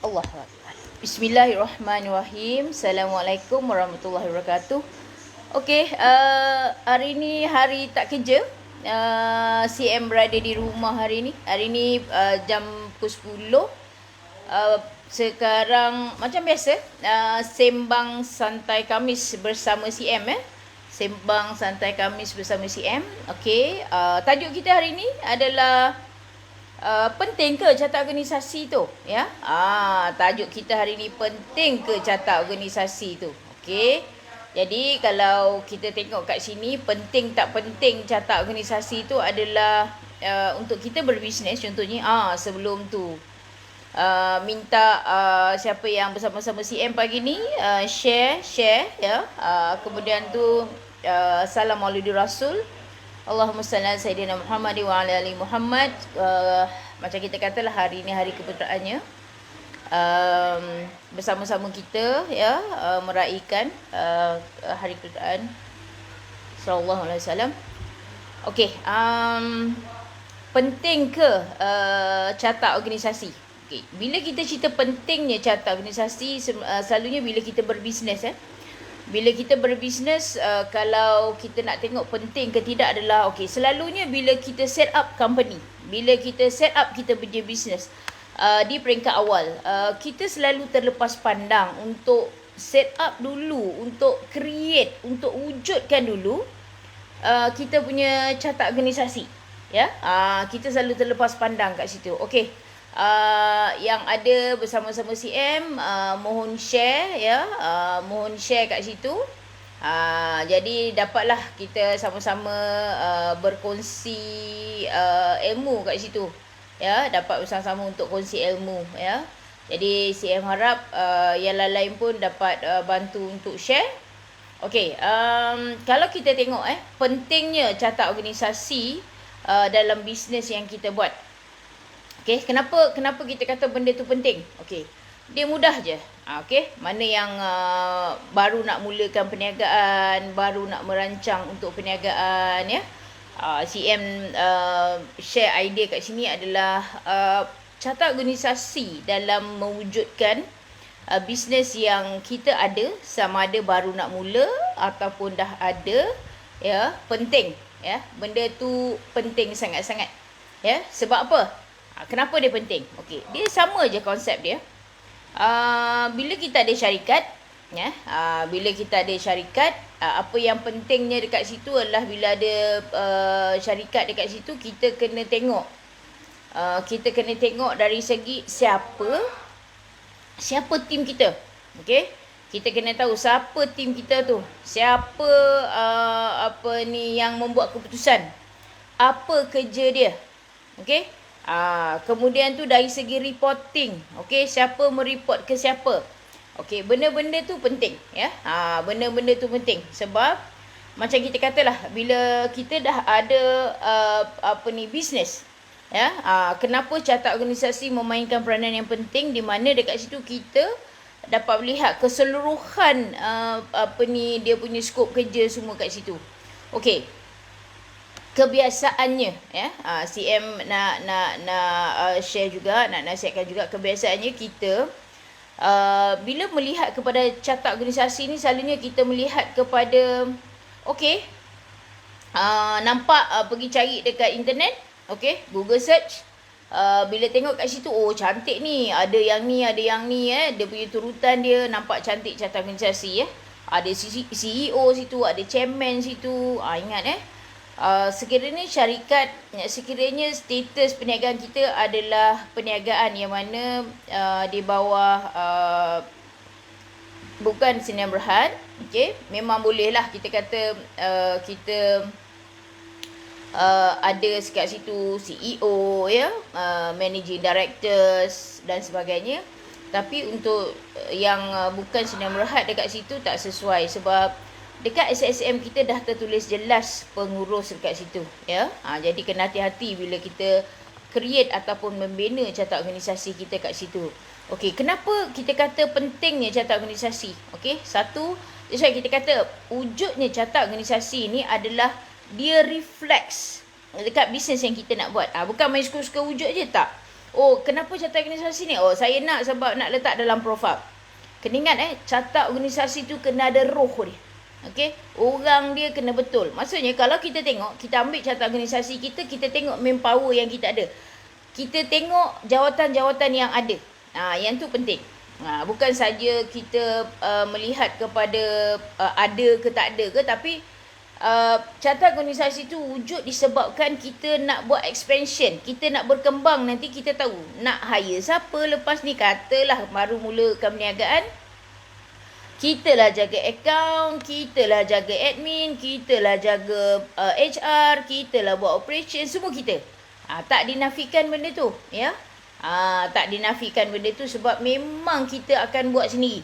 Allah. Bismillahirrahmanirrahim. Assalamualaikum warahmatullahi wabarakatuh. Okey, hari ni hari tak kerja. CM berada di rumah hari ni. Hari ni jam pukul 10. Sekarang macam biasa, sembang santai Khamis bersama CM Sembang santai Khamis bersama CM. Okey, tajuk kita hari ni adalah penting ke carta organisasi tu, ya? Tajuk kita hari ni, penting ke carta organisasi tu. Okey. Jadi kalau kita tengok kat sini, penting tak penting carta organisasi tu adalah untuk kita berbisnes contohnya. Sebelum tu minta siapa yang bersama-sama CM pagi ni share ya. Kemudian tu salam maulidi Rasul. Allahumma salli ala Sayyidina Muhammad wa ala ali Muhammad. Macam kita katalah hari ni hari keputraannya. Bersama-sama kita ya, meraihkan hari keputraan sallallahu alaihi wasallam. Okey, penting ke carta organisasi? Okey, bila kita cerita pentingnya carta organisasi, selalunya bila kita berbisnes Bila kita berbisnes, kalau kita nak tengok penting ke tidak adalah, okey, selalunya bila kita set up company, bila kita set up kita punya bisnes, di peringkat awal, kita selalu terlepas pandang untuk set up dulu, untuk create, untuk wujudkan dulu kita punya carta organisasi. Ya, kita selalu terlepas pandang kat situ. Okey, yang ada bersama-sama CM, mohon share ya, mohon share kat situ. Jadi dapatlah kita sama-sama berkongsi ilmu kat situ ya, dapat bersama-sama untuk kongsi ilmu ya. Jadi CM harap yang lain pun dapat bantu untuk share. Okey, kalau kita tengok pentingnya carta organisasi dalam bisnes yang kita buat. Okey, kenapa kita kata benda tu penting? Okey, dia mudah je. Okey, mana yang baru nak mulakan perniagaan, baru nak merancang untuk perniagaan ya. CM share idea kat sini adalah carta organisasi dalam mewujudkan bisnes yang kita ada, sama ada baru nak mula ataupun dah ada ya, penting ya. Benda tu penting sangat-sangat ya. Sebab apa? Kenapa dia penting? Okey, dia sama je konsep dia. Bila kita ada syarikat ya, bila kita ada syarikat, apa yang pentingnya dekat situ adalah bila ada syarikat dekat situ, kita kena tengok dari segi siapa tim kita. Okey, kita kena tahu siapa tim kita tu, siapa yang membuat keputusan, apa kerja dia. Okey, kemudian tu dari segi reporting, okey, siapa mereport ke siapa. Okey, benda-benda tu penting ya. Benda-benda tu penting sebab macam kita katalah, bila kita dah ada bisnes ya, kenapa carta organisasi memainkan peranan yang penting, di mana dekat situ kita dapat melihat keseluruhan dia punya skop kerja semua kat situ. Okey, kebiasaannya ya, CM nak share juga, nak nasihatkan juga, kebiasaannya kita bila melihat kepada carta organisasi ni, selalunya kita melihat kepada nampak pergi cari dekat internet, Google search, bila tengok kat situ, cantik ni, ada yang ni dia punya turutan dia nampak cantik, carta organisasi ada CEO situ, ada chairman situ. Ingat sekiranya status perniagaan kita adalah perniagaan yang mana di bawah bukan Sdn Bhd, memang bolehlah kita kata kita ada kat situ CEO ya, managing directors dan sebagainya. Tapi untuk yang bukan Sdn Bhd dekat situ tak sesuai, sebab dekat SSM kita dah tertulis jelas pengurus dekat situ ya. Jadi kena hati-hati bila kita create ataupun membina carta organisasi kita kat situ. Okey, kenapa kita kata pentingnya carta organisasi? Okey, satu, kita kata wujudnya carta organisasi ni adalah dia refleks dekat bisnes yang kita nak buat. Bukan main suka-suka wujud je, tak. Oh, kenapa carta organisasi ni? Oh, saya nak sebab nak letak dalam profil. Kena ingat carta organisasi tu kena ada roh dia. Okey, orang dia kena betul. Maksudnya kalau kita tengok, kita ambil carta organisasi kita, kita tengok manpower yang kita ada. Kita tengok jawatan-jawatan yang ada. Yang tu penting. Bukan saja kita melihat kepada ada ke tak ada ke, tapi carta organisasi tu wujud disebabkan kita nak buat expansion, kita nak berkembang. Nanti kita tahu nak hire siapa lepas ni. Katalah baru mulakan perniagaan, kita lah jaga account, kita lah jaga admin, kita lah jaga HR, kita lah buat operation, semua kita. Tak dinafikan benda tu, ya. Tak dinafikan benda tu sebab memang kita akan buat sendiri.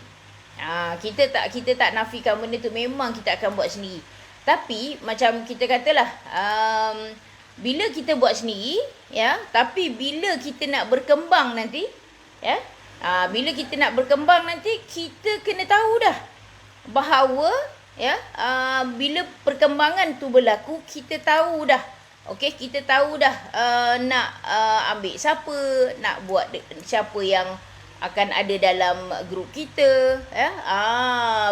Kita tak nafikan benda tu, memang kita akan buat sendiri. Tapi macam kita katalah, bila kita buat sendiri, ya, tapi bila kita nak berkembang nanti, ya, bila kita nak berkembang nanti, kita kena tahu dah bahawa, ya, bila perkembangan tu berlaku, kita tahu dah. Okey, kita tahu dah nak ambil siapa, nak buat siapa yang akan ada dalam grup kita, ya.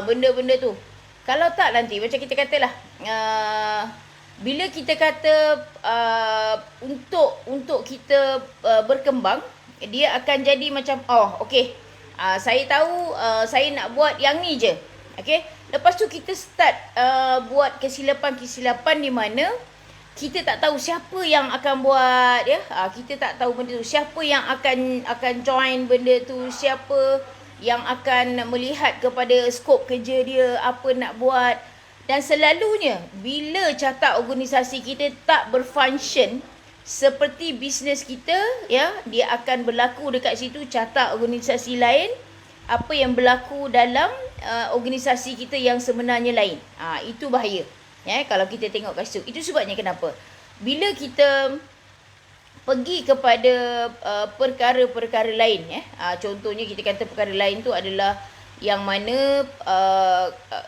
Benda-benda tu. Kalau tak nanti macam kita katalah, bila kita kata untuk kita berkembang, dia akan jadi macam okey, saya tahu saya nak buat yang ni je. Okey, lepas tu kita start buat kesilapan-kesilapan di mana kita tak tahu siapa yang akan buat, ya. Kita tak tahu benda tu, siapa yang akan join benda tu, siapa yang akan melihat kepada skop kerja dia, apa nak buat. Dan selalunya bila carta organisasi kita tak berfunction seperti bisnes kita, ya, dia akan berlaku dekat situ carta organisasi lain, apa yang berlaku dalam organisasi kita yang sebenarnya lain. Itu bahaya. Ya, kalau kita tengok kat situ. Itu sebabnya kenapa bila kita pergi kepada perkara-perkara lain, ya. Contohnya kita kata perkara lain tu adalah yang mana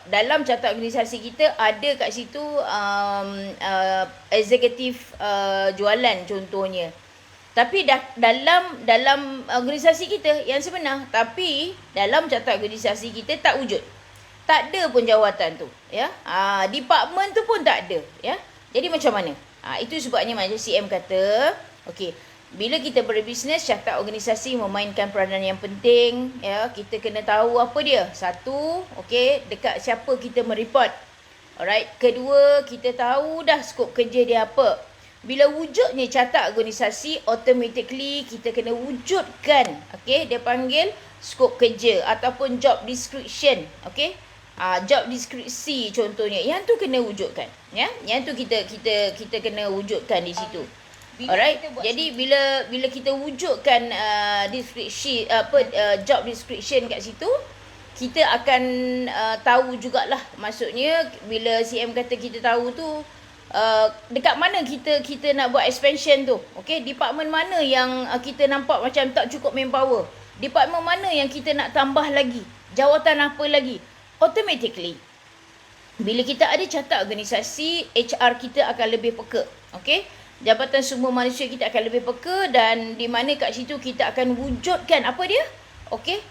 dalam carta organisasi kita ada kat situ eksekutif jualan contohnya. Tapi dalam organisasi kita yang sebenar, tapi dalam carta organisasi kita tak wujud. Tak ada pun jawatan tu, ya. Department tu pun tak ada, ya. Jadi macam mana? Itu sebabnya macam CM kata, okey, bila kita berbisnes, carta organisasi memainkan peranan yang penting, ya. Kita kena tahu apa dia. Satu, okey, dekat siapa kita mereport. Alright. Kedua, kita tahu dah skop kerja dia apa. Bila wujudnya carta organisasi, automatically kita kena wujudkan, okey, dia panggil skop kerja ataupun job description, okey. Job deskripsi contohnya, yang tu kena wujudkan, ya. Yang tu kita kena wujudkan di situ. Alright. Jadi bila kita wujudkan deskripsi job description kat situ, kita akan tahu jugalah. Maksudnya bila CM kata kita tahu tu, dekat mana kita nak buat expansion tu. Okey, department mana yang kita nampak macam tak cukup manpower, department mana yang kita nak tambah lagi, jawatan apa lagi. Automatically bila kita ada carta organisasi, HR kita akan lebih peka. Okey, Jabatan Sumber Manusia kita akan lebih peka, dan di mana kat situ kita akan wujudkan apa dia. Okey,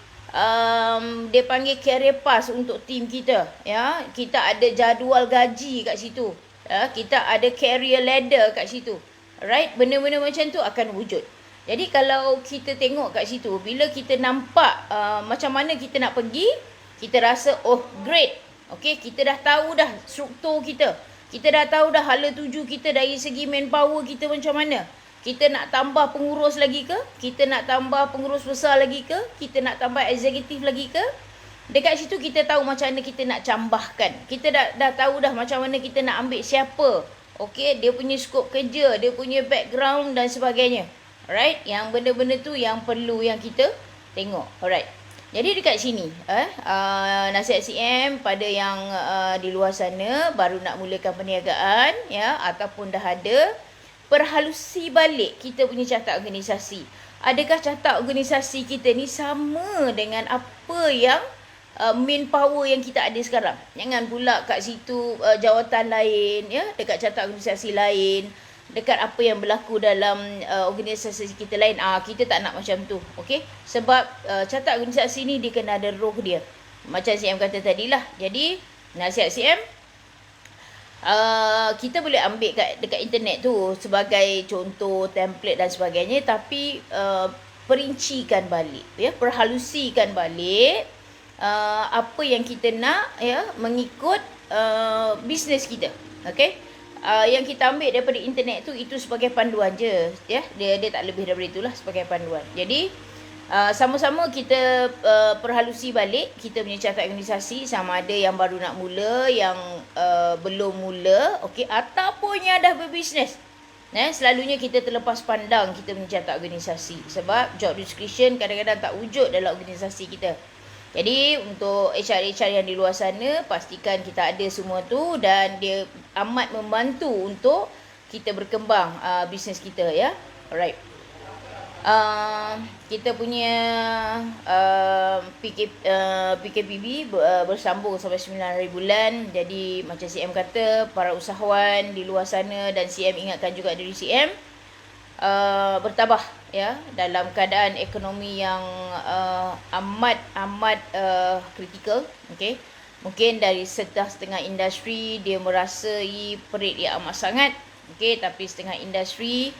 dia panggil career path untuk tim kita, ya. Kita ada jadual gaji kat situ, ya. Kita ada career ladder kat situ. Alright, benda-benda macam tu akan wujud. Jadi kalau kita tengok kat situ, bila kita nampak macam mana kita nak pergi, kita rasa great. Okey, kita dah tahu dah struktur kita. Kita dah tahu dah hala tuju kita dari segi manpower kita macam mana. Kita nak tambah pengurus lagi ke? Kita nak tambah pengurus besar lagi ke? Kita nak tambah eksekutif lagi ke? Dekat situ kita tahu macam mana kita nak cambahkan. Kita dah tahu dah macam mana kita nak ambil siapa. Okey, dia punya skop kerja, dia punya background dan sebagainya. Alright, yang benda-benda tu yang perlu yang kita tengok. Alright. Jadi dekat sini, nasihat CM pada yang di luar sana baru nak mulakan perniagaan, ya, ataupun dah ada, perhalusi balik kita punya carta organisasi. Adakah carta organisasi kita ni sama dengan apa yang manpower yang kita ada sekarang? Jangan pula kat situ jawatan lain, ya, dekat carta organisasi lain, dekat apa yang berlaku dalam organisasi kita lain. Kita tak nak macam tu. Okey? Sebab catat organisasi ni dia kena ada roh dia. Macam CM kata tadilah. Jadi nasihat CM, kita boleh ambil dekat internet tu sebagai contoh, template dan sebagainya, tapi perincikan balik, ya, perhalusikan balik apa yang kita nak, ya, mengikut bisnes kita. Okey? Yang kita ambil daripada internet tu itu sebagai panduan je, ya. Dia tak lebih daripada itulah, sebagai panduan. Jadi sama-sama kita perhalusi balik kita punya catat organisasi, sama ada yang baru nak mula, yang belum mula, okey, ataupun yang dah berbisnes. Selalunya kita terlepas pandang kita punya catat organisasi sebab job description kadang-kadang tak wujud dalam organisasi kita. Jadi untuk HR yang di luar sana, pastikan kita ada semua tu dan dia amat membantu untuk kita berkembang bisnes kita, ya. Alright. Kita punya PKPB bersambung sampai 9 hari bulan. Jadi macam CM kata, para usahawan di luar sana, dan CM ingatkan juga diri CM, bertabah, ya, dalam keadaan ekonomi yang amat kritikal. Okey, mungkin dari setengah industri dia merasai perit yang amat sangat. Okey, tapi setengah industri,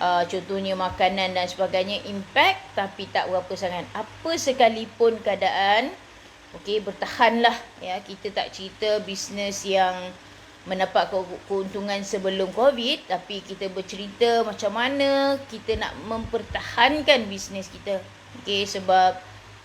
contohnya makanan dan sebagainya, impact tapi tak berapa sangat. Apa sekalipun keadaan, okey, bertahanlah, ya. Kita tak cerita bisnes yang mendapat keuntungan sebelum COVID, tapi kita bercerita macam mana kita nak mempertahankan bisnes kita. Okey, sebab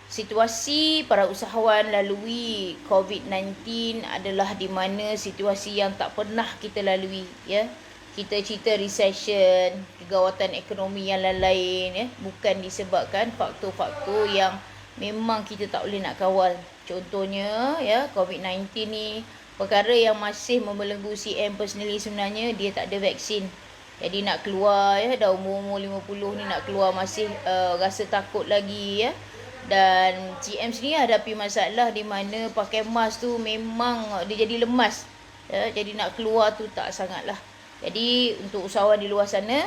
situasi para usahawan lalui COVID-19 adalah di mana situasi yang tak pernah kita lalui, ya. Kita cerita recession, kegawatan ekonomi yang lain-lain, ya, bukan disebabkan faktor-faktor yang memang kita tak boleh nak kawal. Contohnya, ya, COVID-19 ni perkara yang masih membelenggu CM personally sebenarnya, dia tak ada vaksin. Jadi nak keluar, ya, dah umur 50 ni nak keluar masih rasa takut lagi, ya. Dan CM sendiri hadapi masalah di mana pakai mask tu memang dia jadi lemas, ya. Jadi nak keluar tu tak sangatlah. Jadi untuk usahawan di luar sana,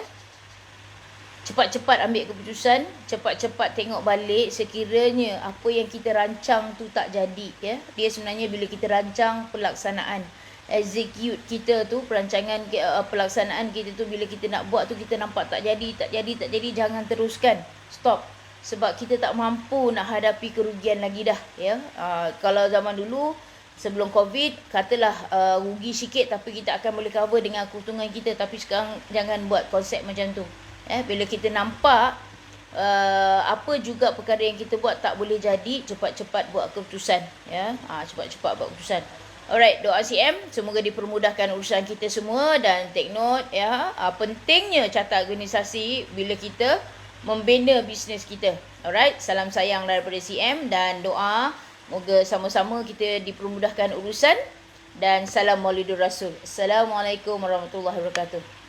cepat-cepat ambil keputusan, cepat-cepat tengok balik sekiranya apa yang kita rancang tu tak jadi, ya. Dia sebenarnya bila kita rancang pelaksanaan, execute kita tu, perancangan pelaksanaan kita tu, bila kita nak buat tu kita nampak tak jadi, jangan teruskan. Stop. Sebab kita tak mampu nak hadapi kerugian lagi dah, ya. Kalau zaman dulu sebelum COVID, katalah rugi sikit tapi kita akan boleh cover dengan keuntungan kita, tapi sekarang jangan buat konsep macam tu. Bila kita nampak apa juga perkara yang kita buat tak boleh jadi, cepat-cepat buat keputusan, ya. Cepat-cepat buat keputusan. Alright, doa CM semoga dipermudahkan urusan kita semua, dan take note, ya, pentingnya catat organisasi bila kita membina bisnes kita. Alright, salam sayang daripada CM dan doa moga sama-sama kita dipermudahkan urusan, dan salam Maulidur Rasul. Assalamualaikum warahmatullahi wabarakatuh.